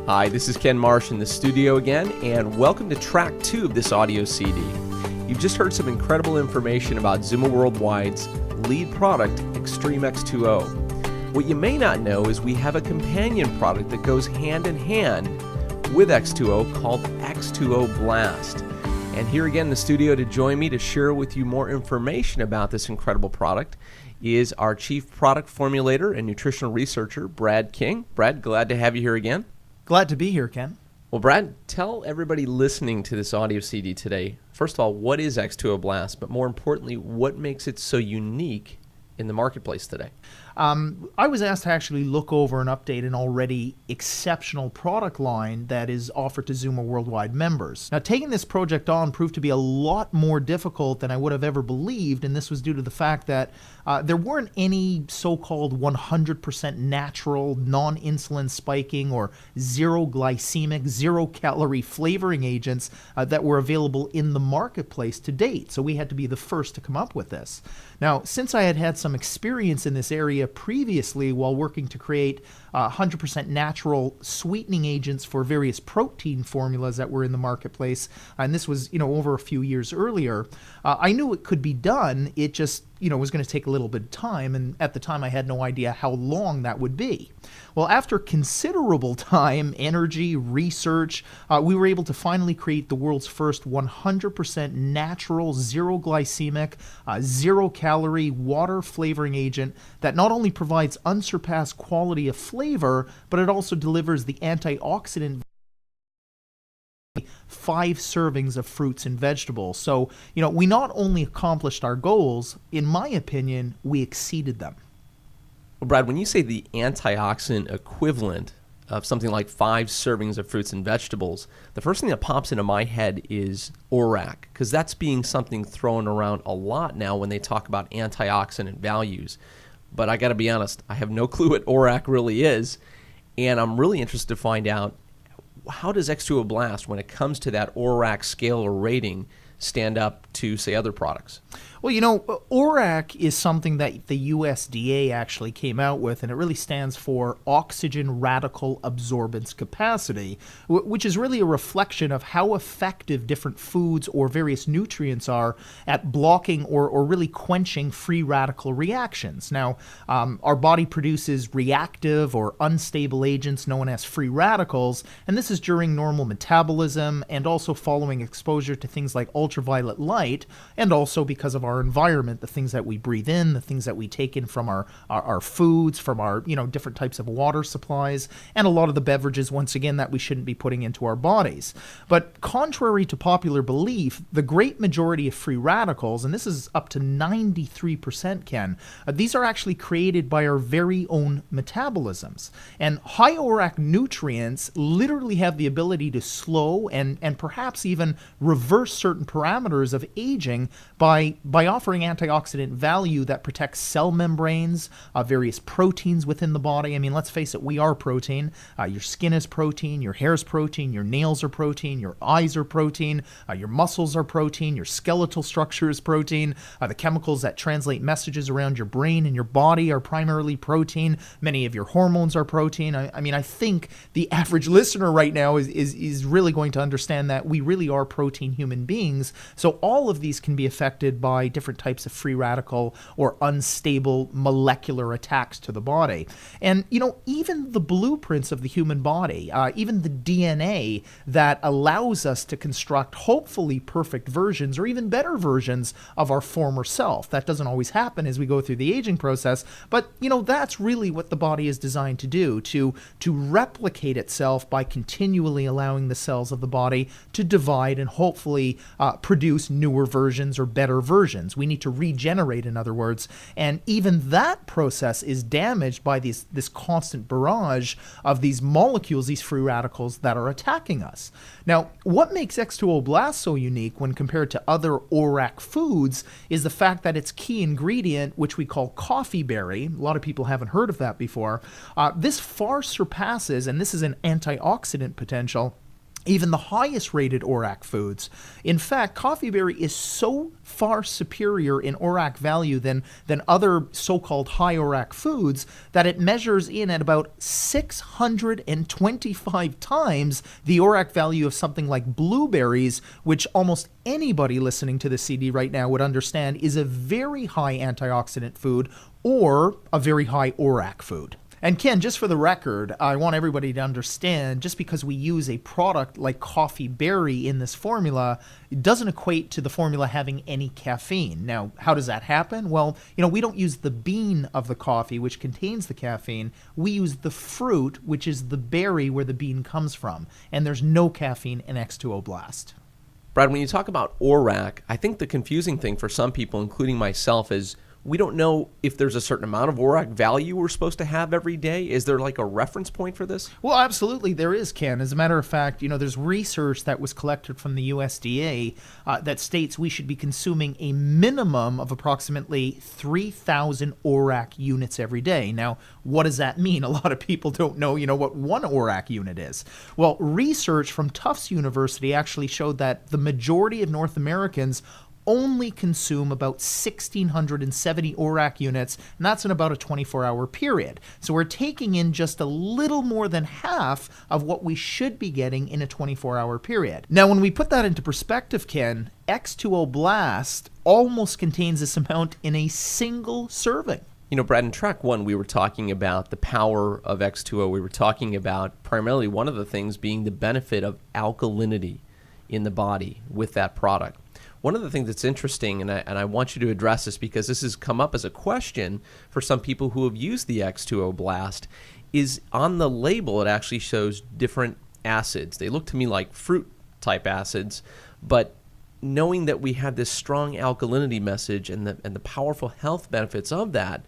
Hi, this is Ken Marsh in the studio again, and welcome to track 2 of this audio CD. You've just heard some incredible information about Xooma Worldwide's lead product, Extreme X2O. What you may not know is we have a companion product that goes hand in hand with X2O called X2O Blast. And here again in the studio to join me to share with you more information about this incredible product is our Chief Product Formulator and Nutritional Researcher, Brad King. Brad, glad to have you here again. Glad to be here, Ken. Well, Brad, tell everybody listening to this audio CD today, first of all, what is X2O Blast, but more importantly, what makes it so unique in the marketplace today? I was asked to actually look over and update an already exceptional product line that is offered to Xooma Worldwide members. Now, taking this project on proved to be a lot more difficult than I would have ever believed, and this was due to the fact that there weren't any so-called 100% natural, non-insulin spiking or zero glycemic, zero-calorie flavoring agents that were available in the marketplace to date, so we had to be the first to come up with this. Now, since I had had some experience in this area previously while working to create 100% natural sweetening agents for various protein formulas that were in the marketplace, and this was, over a few years earlier, I knew it could be done. It just, was going to take a little bit of time, and at the time I had no idea how long that would be. Well, after considerable time, energy, research, we were able to finally create the world's first 100% natural, zero glycemic, zero calorie water flavoring agent that not only provides unsurpassed quality of flavor, but it also delivers the antioxidant 5 servings of fruits and vegetables. So, we not only accomplished our goals, in my opinion, we exceeded them. Well, Brad, when you say the antioxidant equivalent of something like 5 servings of fruits and vegetables, the first thing that pops into my head is ORAC, because that's being something thrown around a lot now when they talk about antioxidant values. But I got to be honest, I have no clue what ORAC really is, and I'm really interested to find out, how does X2O Blast, when it comes to that ORAC scale or rating, stand up to, say, other products? Well, ORAC is something that the USDA actually came out with, and it really stands for Oxygen Radical Absorbance Capacity, which is really a reflection of how effective different foods or various nutrients are at blocking or really quenching free radical reactions. Now, our body produces reactive or unstable agents known as free radicals, and this is during normal metabolism and also following exposure to things like ultraviolet light, and also because of our environment, the things that we breathe in, the things that we take in from our foods, from our different types of water supplies, and a lot of the beverages, once again, that we shouldn't be putting into our bodies. But contrary to popular belief, the great majority of free radicals, and this is up to 93%, Ken, these are actually created by our very own metabolisms. And high ORAC nutrients literally have the ability to slow and perhaps even reverse certain parameters of aging by offering antioxidant value that protects cell membranes, various proteins within the body. I mean, let's face it, we are protein. Your skin is protein, your hair is protein, your nails are protein, your eyes are protein, your muscles are protein, your skeletal structure is protein, the chemicals that translate messages around your brain and your body are primarily protein. Many of your hormones are protein. I think the average listener right now is really going to understand that we really are protein human beings. So all of these can be affected by different types of free radical or unstable molecular attacks to the body. And, even the blueprints of the human body, even the DNA that allows us to construct hopefully perfect versions or even better versions of our former self. That doesn't always happen as we go through the aging process, but, that's really what the body is designed to do, to replicate itself by continually allowing the cells of the body to divide and hopefully produce newer versions or better versions. We need to regenerate, in other words, and even that process is damaged by this constant barrage of these molecules, these free radicals that are attacking us. Now, what makes X2O Blast so unique when compared to other ORAC foods is the fact that its key ingredient, which we call coffee berry, a lot of people haven't heard of that before, this far surpasses, and this is an antioxidant potential, even the highest rated ORAC foods. In fact, coffee berry is so far superior in ORAC value than other so-called high ORAC foods that it measures in at about 625 times the ORAC value of something like blueberries, which almost anybody listening to the CD right now would understand is a very high antioxidant food or a very high ORAC food. And Ken, just for the record, I want everybody to understand, just because we use a product like coffee berry in this formula, it doesn't equate to the formula having any caffeine. Now, how does that happen? Well, we don't use the bean of the coffee, which contains the caffeine. We use the fruit, which is the berry where the bean comes from. And there's no caffeine in X2O Blast. Brad, when you talk about ORAC, I think the confusing thing for some people, including myself, is we don't know if there's a certain amount of ORAC value we're supposed to have every day. Is there like a reference point for this? Well, absolutely there is, Ken. As a matter of fact, there's research that was collected from the USDA that states we should be consuming a minimum of approximately 3,000 ORAC units every day. Now, what does that mean? A lot of people don't know, what one ORAC unit is. Well, research from Tufts University actually showed that the majority of North Americans only consume about 1,670 ORAC units, and that's in about a 24-hour period. So we're taking in just a little more than half of what we should be getting in a 24-hour period. Now, when we put that into perspective, Ken, X2O Blast almost contains this amount in a single serving. Brad, in track 1, we were talking about the power of X2O. We were talking about primarily one of the things being the benefit of alkalinity in the body with that product. One of the things that's interesting, and I want you to address this because this has come up as a question for some people who have used the X2O Blast, is on the label it actually shows different acids. They look to me like fruit-type acids, but knowing that we have this strong alkalinity message and the powerful health benefits of that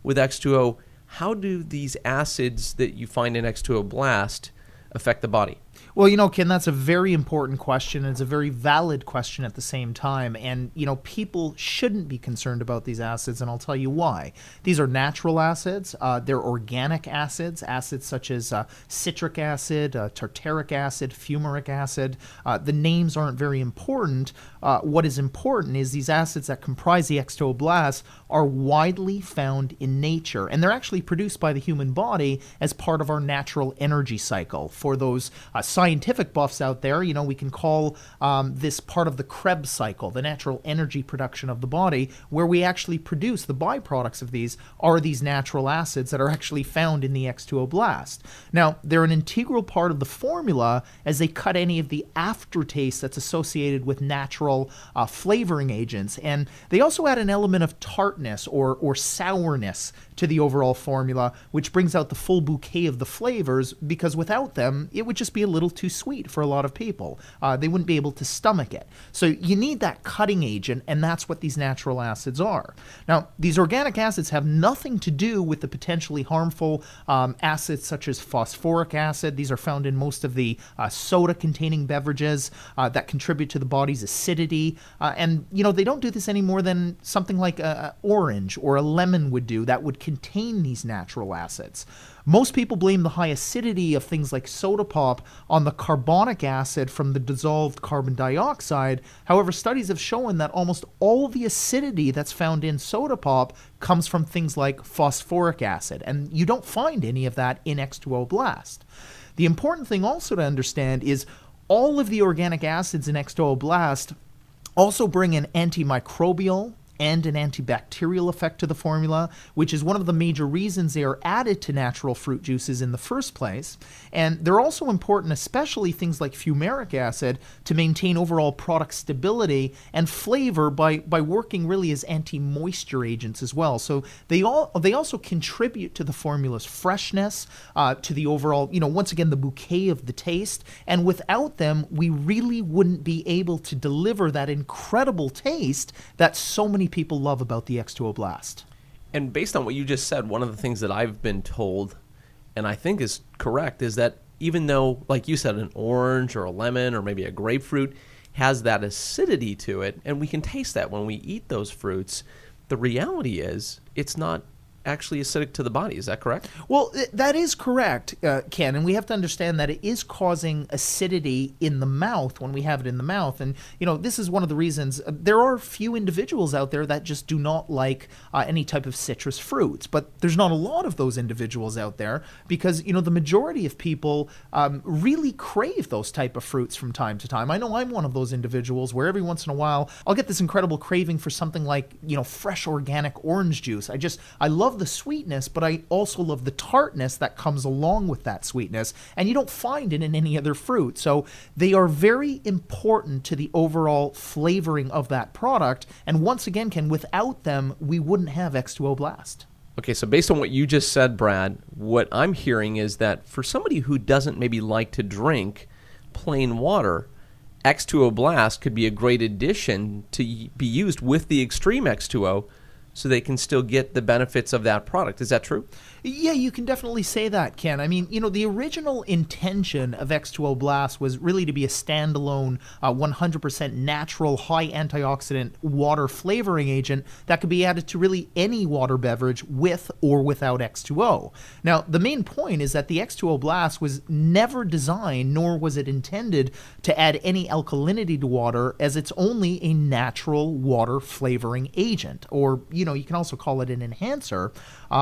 with X2O, how do these acids that you find in X2O Blast affect the body? Well, Ken, that's a very important question, and it's a very valid question at the same time. And, people shouldn't be concerned about these acids, and I'll tell you why. These are natural acids. They're organic acids such as citric acid, tartaric acid, fumaric acid. The names aren't very important. What is important is these acids that comprise the X2O Blast are widely found in nature, and they're actually produced by the human body as part of our natural energy cycle. For those scientific buffs out there, we can call this part of the Krebs cycle, the natural energy production of the body, where we actually produce the byproducts of these are these natural acids that are actually found in the X2O Blast. Now, they're an integral part of the formula as they cut any of the aftertaste that's associated with natural flavoring agents, and they also add an element of tartness or sourness to the overall formula, which brings out the full bouquet of the flavors, because without them, it would just be a little too sweet for a lot of people. They wouldn't be able to stomach it. So you need that cutting agent, and that's what these natural acids are. Now, these organic acids have nothing to do with the potentially harmful acids such as phosphoric acid. These are found in most of the soda-containing beverages that contribute to the body's acidity. And, they don't do this any more than something like an orange or a lemon would do that would contain these natural acids. Most people blame the high acidity of things like soda pop on the carbonic acid from the dissolved carbon dioxide. However, studies have shown that almost all the acidity that's found in soda pop comes from things like phosphoric acid, and you don't find any of that in X2O Blast. The important thing also to understand is all of the organic acids in X2O Blast also bring an antimicrobial and an antibacterial effect to the formula, which is one of the major reasons they are added to natural fruit juices in the first place. And they're also important, especially things like fumaric acid, to maintain overall product stability and flavor by working really as anti-moisture agents as well. So they also contribute to the formula's freshness, to the overall, once again, the bouquet of the taste. And without them, we really wouldn't be able to deliver that incredible taste that so many people love about the X2O Blast. And based on what you just said, one of the things that I've been told, and I think is correct, is that even though, like you said, an orange or a lemon or maybe a grapefruit has that acidity to it, and we can taste that when we eat those fruits, the reality is it's not actually acidic to the body. Is that correct? Well, that is correct, Ken, and we have to understand that it is causing acidity in the mouth when we have it in the mouth. And, this is one of the reasons there are few individuals out there that just do not like any type of citrus fruits. But there's not a lot of those individuals out there because, the majority of people really crave those type of fruits from time to time. I know I'm one of those individuals where every once in a while I'll get this incredible craving for something like, fresh organic orange juice. I love the sweetness, but I also love the tartness that comes along with that sweetness, and you don't find it in any other fruit. So they are very important to the overall flavoring of that product, and once again, Ken, without them, we wouldn't have X2O Blast. Okay, so based on what you just said, Brad, what I'm hearing is that for somebody who doesn't maybe like to drink plain water, X2O Blast could be a great addition to be used with the Extreme X2O so they can still get the benefits of that product. Is that true? Yeah, you can definitely say that, Ken. I mean, the original intention of X2O Blast was really to be a standalone 100% natural, high antioxidant water flavoring agent that could be added to really any water beverage with or without X2O. Now, the main point is that the X2O Blast was never designed, nor was it intended to add any alkalinity to water, as it's only a natural water flavoring agent, or, you can also call it an enhancer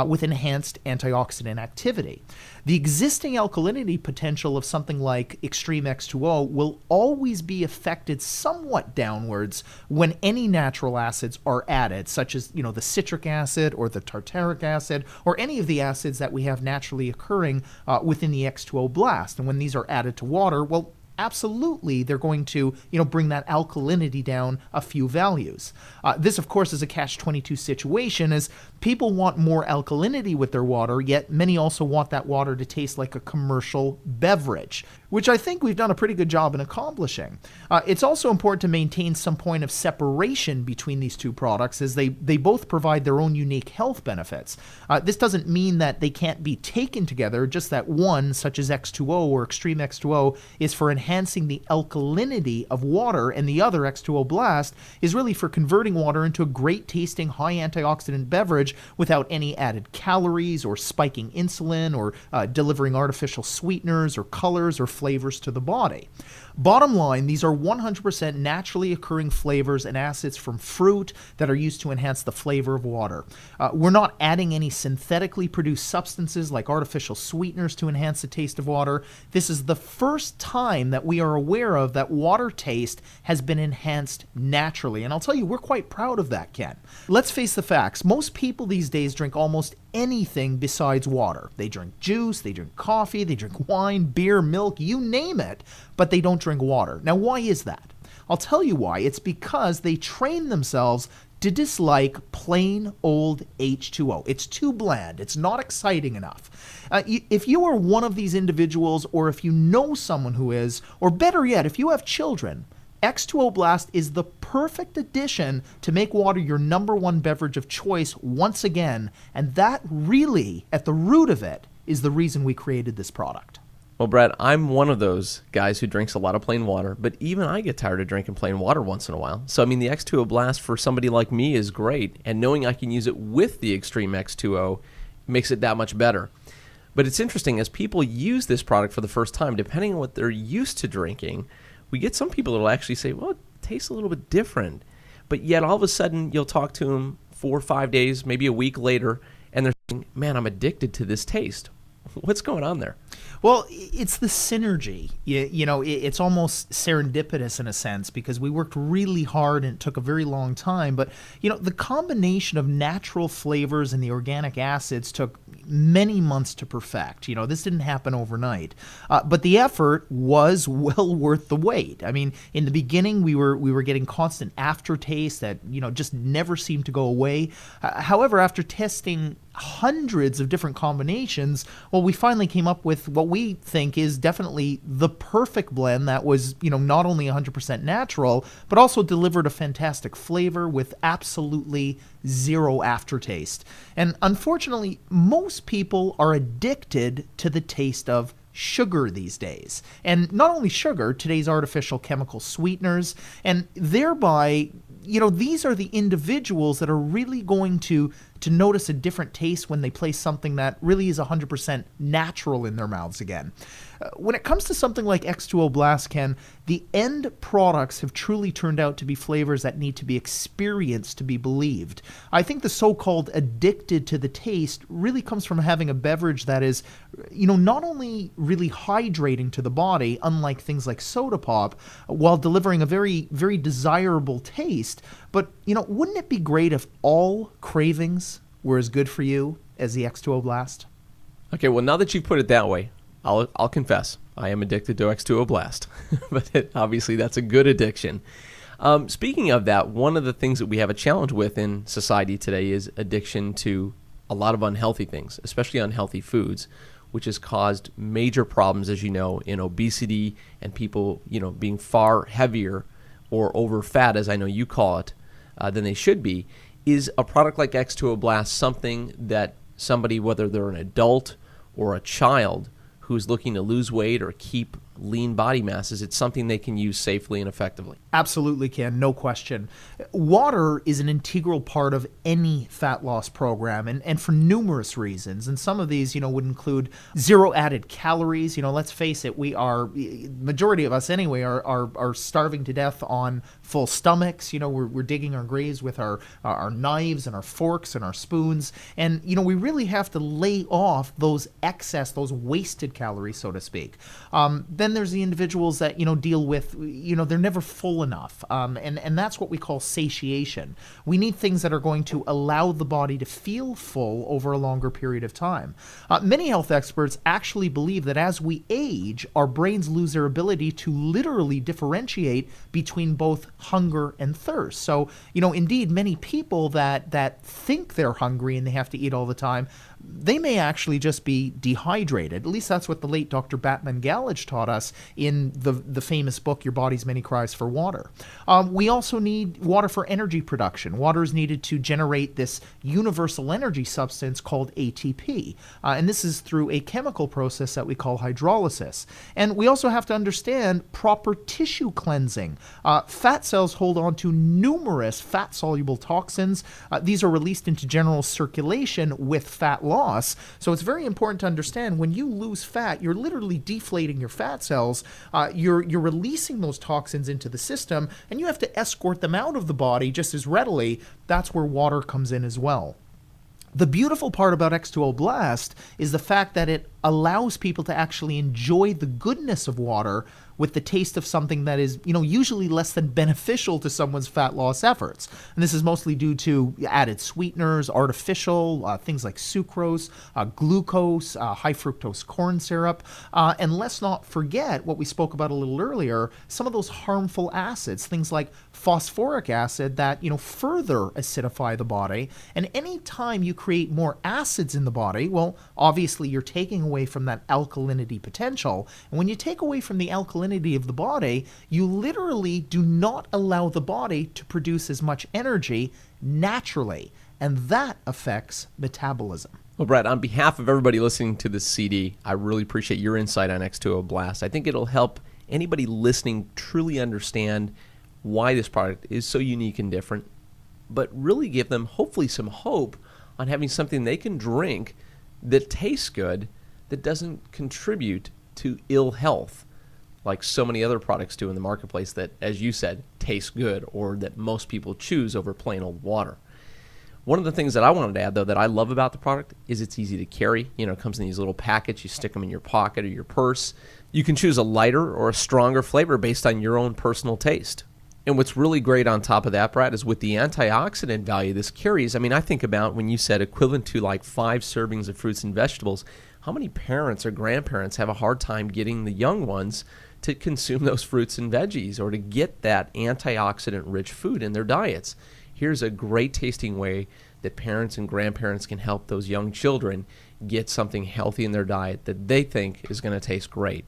with enhanced antioxidant activity. The existing alkalinity potential of something like Extreme X2O will always be affected somewhat downwards when any natural acids are added, such as, the citric acid or the tartaric acid or any of the acids that we have naturally occurring within the X2O Blast. And when these are added to water, well, absolutely, they're going to, bring that alkalinity down a few values. This, of course, is a catch-22 situation, as people want more alkalinity with their water, yet many also want that water to taste like a commercial beverage, which I think we've done a pretty good job in accomplishing. It's also important to maintain some point of separation between these two products, as they both provide their own unique health benefits. This doesn't mean that they can't be taken together, just that one, such as X2O or Extreme X2O, is for enhancing the alkalinity of water, and the other, X2O Blast, is really for converting water into a great tasting high antioxidant beverage without any added calories or spiking insulin or delivering artificial sweeteners or colors or flavors to the body. Bottom line, these are 100% naturally occurring flavors and acids from fruit that are used to enhance the flavor of water. We're not adding any synthetically produced substances like artificial sweeteners to enhance the taste of water. This is the first time that we are aware of that water taste has been enhanced naturally. And I'll tell you, we're quite proud of that, Ken. Let's face the facts. Most people these days drink almost anything besides water. They drink juice, they drink coffee, they drink wine, beer, milk, you name it, but they don't drink water. Now, why is that? I'll tell you why. It's because they train themselves to dislike plain old H2O. It's too bland. It's not exciting enough. If you are one of these individuals, or if you know someone who is, or better yet, if you have children, X2O Blast is the perfect addition to make water your number one beverage of choice once again, and that really, at the root of it, is the reason we created this product. Well, Brad, I'm one of those guys who drinks a lot of plain water, but even I get tired of drinking plain water once in a while. So, the X2O Blast for somebody like me is great, and knowing I can use it with the Extreme X2O makes it that much better. But it's interesting, as people use this product for the first time, depending on what they're used to drinking, we get some people that will actually say, well, it tastes a little bit different. But yet all of a sudden you'll talk to them 4 or 5 days, maybe a week later, and they're saying, man, I'm addicted to this taste. What's going on there? Well, it's the synergy. It's almost serendipitous in a sense, because we worked really hard and it took a very long time. But, the combination of natural flavors and the organic acids took many months to perfect. This didn't happen overnight. But the effort was well worth the wait. In the beginning, we were getting constant aftertaste that, just never seemed to go away. However, after testing hundreds of different combinations, well, we finally came up with what we think is definitely the perfect blend that was, not only 100% natural, but also delivered a fantastic flavor with absolutely zero aftertaste. And unfortunately, most people are addicted to the taste of sugar these days. And not only sugar, today's artificial chemical sweeteners, and thereby, these are the individuals that are really going to to notice a different taste when they place something that really is 100% natural in their mouths again. When it comes to something like X2O Blast, Ken, the end products have truly turned out to be flavors that need to be experienced to be believed. I think the so-called addicted to the taste really comes from having a beverage that is, not only really hydrating to the body, unlike things like soda pop, while delivering a very, very desirable taste, but, wouldn't it be great if all cravings were as good for you as the X2O Blast? Okay, well, now that you put it that way, I'll confess, I am addicted to X2O Blast, but obviously that's a good addiction. Speaking of that, one of the things that we have a challenge with in society today is addiction to a lot of unhealthy things, especially unhealthy foods, which has caused major problems, as you know, in obesity and people, being far heavier or over fat, as I know you call it, than they should be. Is a product like X2O Blast something that somebody, whether they're an adult or a child, who's looking to lose weight or keep lean body masses, it's something they can use safely and effectively? Absolutely, Ken, no question. Water is an integral part of any fat loss program, and for numerous reasons. And some of these, would include zero added calories. Let's face it, majority of us anyway, are starving to death on full stomachs. We're digging our graves with our knives and our forks and our spoons. And, we really have to lay off those wasted calories, so to speak. Then there's the individuals that, deal with, they're never full enough. And that's what we call satiation. We need things that are going to allow the body to feel full over a longer period of time. Many health experts actually believe that as we age, our brains lose their ability to literally differentiate between both hunger and thirst. So, indeed, many people that think they're hungry and they have to eat all the time, they may actually just be dehydrated. At least that's what the late Dr. Batman Gallage taught us in the famous book, Your Body's Many Cries for Water. We also need water for energy production. Water is needed to generate this universal energy substance called ATP. And this is through a chemical process that we call hydrolysis. And we also have to understand proper tissue cleansing. Fat cells hold on to numerous fat-soluble toxins. These are released into general circulation with fat loss. So it's very important to understand when you lose fat, you're literally deflating your fat cells. You're releasing those toxins into the system, and you have to escort them out of the body just as readily. That's where water comes in as well. The beautiful part about X2O Blast is the fact that it allows people to actually enjoy the goodness of water with the taste of something that is, usually less than beneficial to someone's fat loss efforts. And this is mostly due to added sweeteners, artificial, things like sucrose, glucose, high fructose corn syrup. And let's not forget what we spoke about a little earlier, some of those harmful acids, things like phosphoric acid that, further acidify the body. And any time you create more acids in the body, well, obviously you're taking away from that alkalinity potential. And when you take away from the alkalinity of the body, you literally do not allow the body to produce as much energy naturally, and that affects metabolism. Well, Brad, on behalf of everybody listening to this CD, I really appreciate your insight on X2O Blast. I think it'll help anybody listening truly understand why this product is so unique and different, but really give them hopefully some hope on having something they can drink that tastes good, that doesn't contribute to ill health like so many other products do in the marketplace that, as you said, taste good or that most people choose over plain old water. One of the things that I wanted to add, though, that I love about the product is it's easy to carry. It comes in these little packets. You stick them in your pocket or your purse. You can choose a lighter or a stronger flavor based on your own personal taste. And what's really great on top of that, Brad, is with the antioxidant value this carries. I think about when you said equivalent to like 5 servings of fruits and vegetables, how many parents or grandparents have a hard time getting the young ones to consume those fruits and veggies or to get that antioxidant-rich food in their diets? Here's a great tasting way that parents and grandparents can help those young children get something healthy in their diet that they think is going to taste great.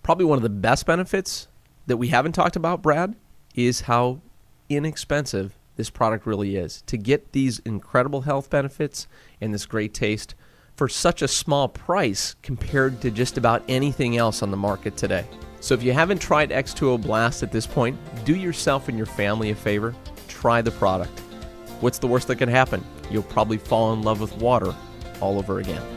Probably one of the best benefits that we haven't talked about, Brad, is how inexpensive this product really is. To get these incredible health benefits and this great taste for such a small price compared to just about anything else on the market today. So if you haven't tried X2O Blast at this point, do yourself and your family a favor. Try the product. What's the worst that can happen? You'll probably fall in love with water all over again.